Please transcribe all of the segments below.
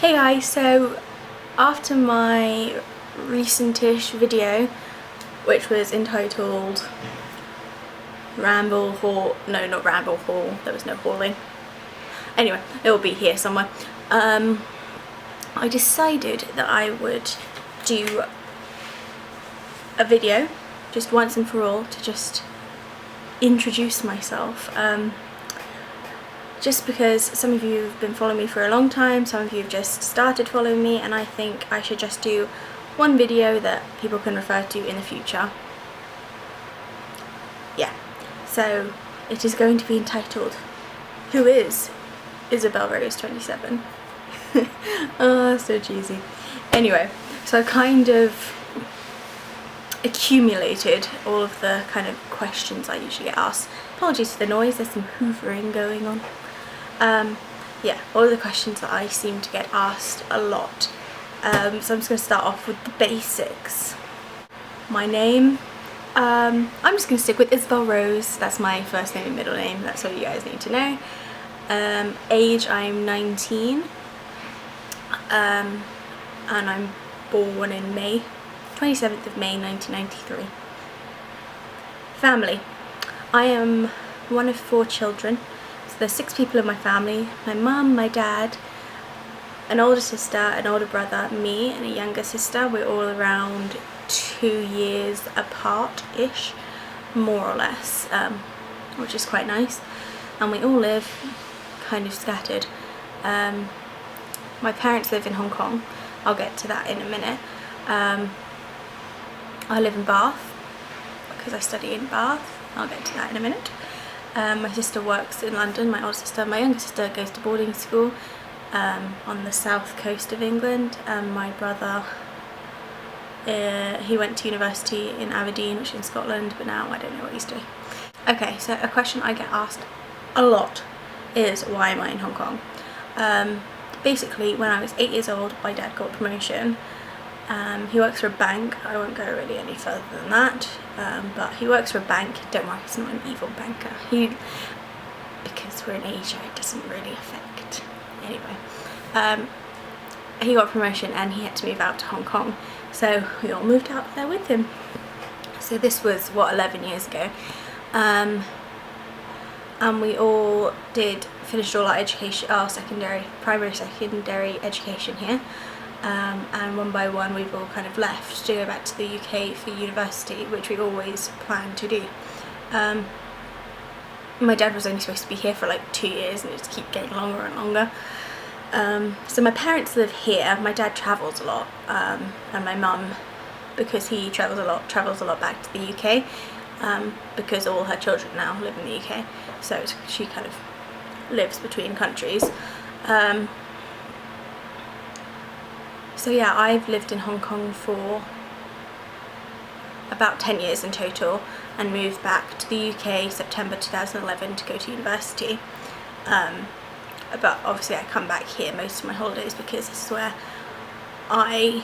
Hey guys, so after my recentish video, which was entitled Ramble Haul, no, not Ramble Haul, there was no hauling. Anyway, it will be here somewhere. I decided that I would do a video just once and for all to just introduce myself. Just because some of you have been following me for a long time, some of you have just started following me, and I think I should just do one video that people can refer to in the future. Yeah, so it is going to be entitled, Who is isobelrose27? Oh, so cheesy. Anyway, so I've kind of accumulated all of the kind of questions I usually get asked. Apologies for the noise, there's some hoovering going on. Yeah, all of the questions that I seem to get asked a lot. So I'm just going to start off with the basics. My name, I'm just going to stick with Isabel Rose. That's my first name and middle name. That's all you guys need to know. Age, I'm 19. And I'm born in May, 27th of May 1993. Family. I am one of 4 children. So there's 6 people in my family. My mum, my dad, an older sister, an older brother, me and a younger sister. We're all around 2 years apart-ish, more or less, which is quite nice. And we all live kind of scattered. My parents live in Hong Kong. I'll get to that in a minute. I live in Bath because I study in Bath. I'll get to that in a minute. My sister works in London, my older sister. My younger sister goes to boarding school on the south coast of England. My brother, he went to university in Aberdeen, which is in Scotland, but now I don't know what he's doing. Okay, so a question I get asked a lot is, why am I in Hong Kong? Basically, when I was 8 years old, my dad got a promotion. He works for a bank. I won't go really any further than that, but he works for a bank. Don't worry, he's not an evil banker. Because we're in Asia, it doesn't really affect. Anyway, he got a promotion and he had to move out to Hong Kong, so we all moved out there with him. So this was, what, 11 years ago, and we all finished all our education, our primary, secondary education here. And one by one we've all kind of left to go back to the UK for university, which we always planned to do. My dad was only supposed to be here for like 2 years and it just kept getting longer and longer. So my parents live here. My dad travels a lot, and my mum, because he travels a lot back to the UK, because all her children now live in the UK, so she kind of lives between countries. So yeah, I've lived in Hong Kong for about 10 years in total, and moved back to the UK September 2011 to go to university. But obviously I come back here most of my holidays because this is where I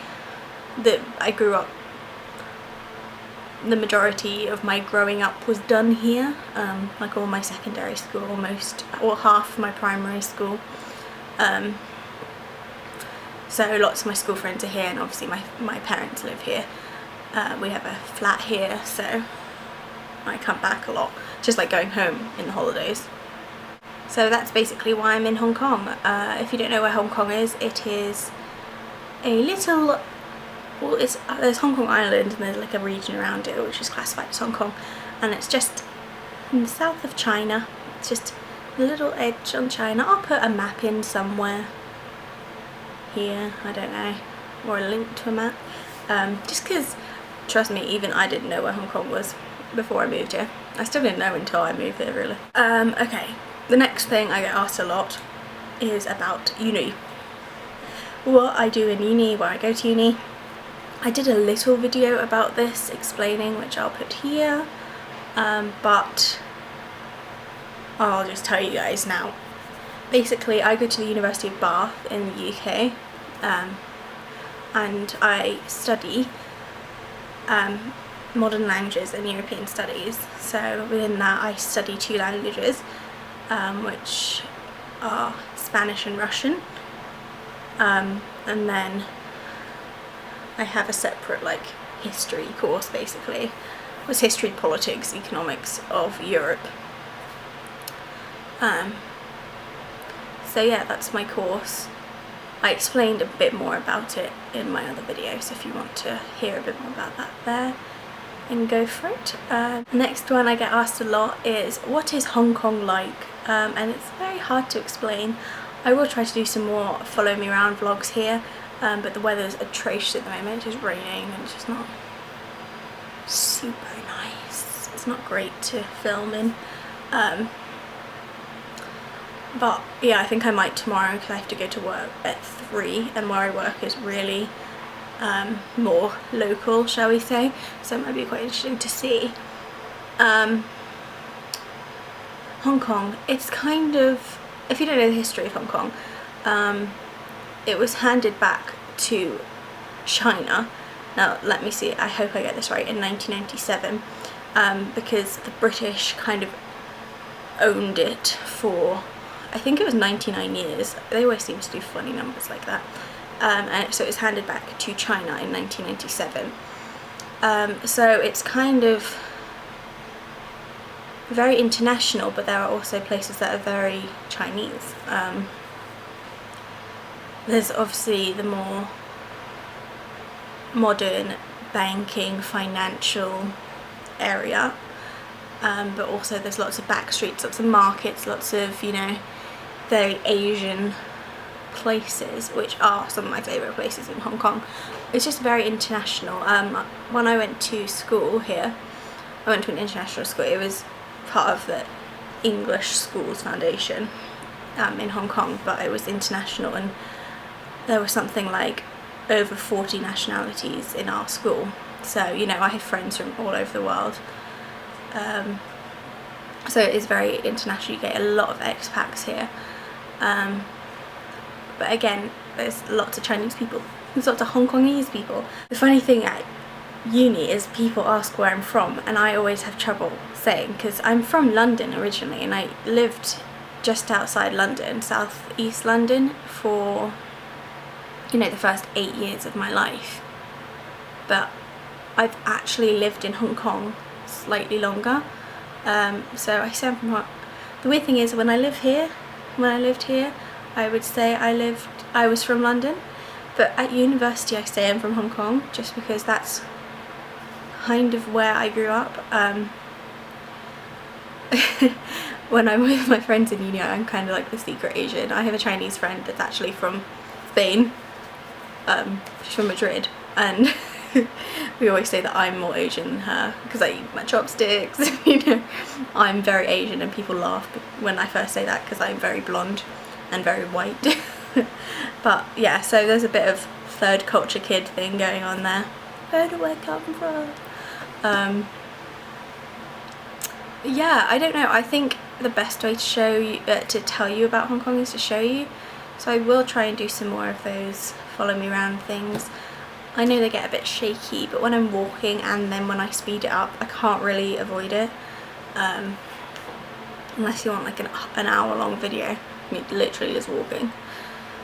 grew up. The majority of my growing up was done here, like all my secondary school, or half my primary school. So lots of my school friends are here, and obviously my parents live here. We have a flat here, so I come back a lot, just like going home in the holidays. So that's basically why I'm in Hong Kong. If you don't know where Hong Kong is, it is a little, well, there's Hong Kong Island and there's like a region around it which is classified as Hong Kong, and it's just in the south of China. It's just a little edge on China. I'll put a map in somewhere here, I don't know, or a link to a map, just because, trust me, even I didn't know where Hong Kong was before I moved here. I still didn't know until I moved here, really. Okay, the next thing I get asked a lot is about uni. What I do in uni, where I go to uni. I did a little video about this explaining, which I'll put here, but I'll just tell you guys now. Basically, I go to the University of Bath in the UK, and I study modern languages and European studies. So within that I study 2 languages, which are Spanish and Russian. and then I have a separate like history course, basically. It was history, politics, economics of Europe. So yeah, that's my course. I explained a bit more about it in my other video, so if you want to hear a bit more about that there, then go for it. Next one I get asked a lot is, what is Hong Kong like? And it's very hard to explain. I will try to do some more follow me around vlogs here, but the weather's atrocious at the moment. It's just raining and it's just not super nice. It's not great to film in. But yeah, I think I might tomorrow because I have to go to work at 3, and where I work is really more local, shall we say, so it might be quite interesting to see. Hong Kong, it's kind of, if you don't know the history of Hong Kong, it was handed back to China. Now let me see, I hope I get this right, in 1997, because the British kind of owned it for, I think it was 99 years. They always seem to do funny numbers like that. And so it was handed back to China in 1997. So it's kind of very international, but there are also places that are very Chinese. There's obviously the more modern banking, financial area, but also there's lots of back streets, lots of markets, lots of, you know, very Asian places, which are some of my favourite places in Hong Kong. It's just very international. When I went to school here, I went to an international school. It was part of the English Schools Foundation in Hong Kong, but it was international, and there was something like over 40 nationalities in our school. So, you know, I have friends from all over the world. So it is very international. You get a lot of expats here. But again, there's lots of Chinese people. There's lots of Hong Kongese people. The funny thing at uni is people ask where I'm from, and I always have trouble saying, because I'm from London originally, and I lived just outside London, southeast London, for, you know, the first 8 years of my life. But I've actually lived in Hong Kong slightly longer. So I say I'm from the weird thing is, when I lived here, I would say I was from London, but at university I say I'm from Hong Kong, just because that's kind of where I grew up. When I'm with my friends in uni, I'm kind of like the secret Asian. I have a Chinese friend that's actually from Spain. She's from Madrid, and we always say that I'm more Asian than her because I eat my chopsticks. You know, I'm very Asian, and people laugh when I first say that because I'm very blonde and very white. But yeah, so there's a bit of third culture kid thing going on there. Where do I come from? Yeah, I don't know. I think the best way to show you, to tell you about Hong Kong is to show you. So I will try and do some more of those follow me around things. I know they get a bit shaky, but when I'm walking and then when I speed it up, I can't really avoid it. Unless you want like an hour long video, me literally just walking.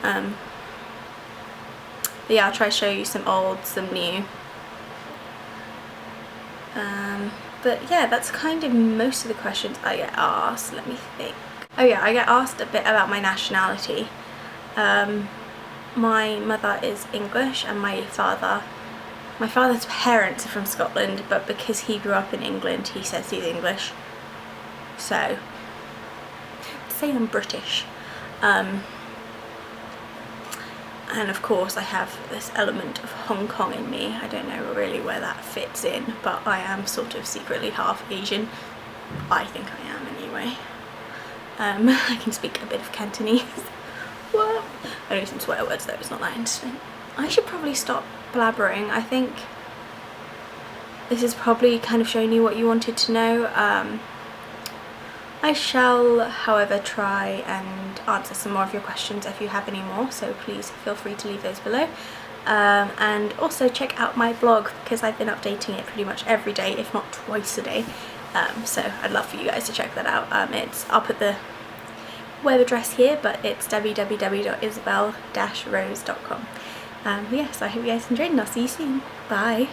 But yeah, I'll try to show you some old, some new. But yeah, that's kind of most of the questions I get asked. Let me think. Oh yeah, I get asked a bit about my nationality. My mother is English, and my father's parents are from Scotland, but because he grew up in England, he says he's English. So, I'd say I'm British. And of course I have this element of Hong Kong in me. I don't know really where that fits in, but I am sort of secretly half Asian. I think I am anyway. I can speak a bit of Cantonese. What? I know some swear words though, it's not that interesting. I should probably stop blabbering. I think this is probably kind of showing you what you wanted to know. I shall, however, try and answer some more of your questions if you have any more, so please feel free to leave those below. And also check out my blog, because I've been updating it pretty much every day, if not twice a day. So I'd love for you guys to check that out. I'll put the web address here, but it's www.isobel-rose.com. Yeah, so I hope you guys enjoyed and I'll see you soon. Bye!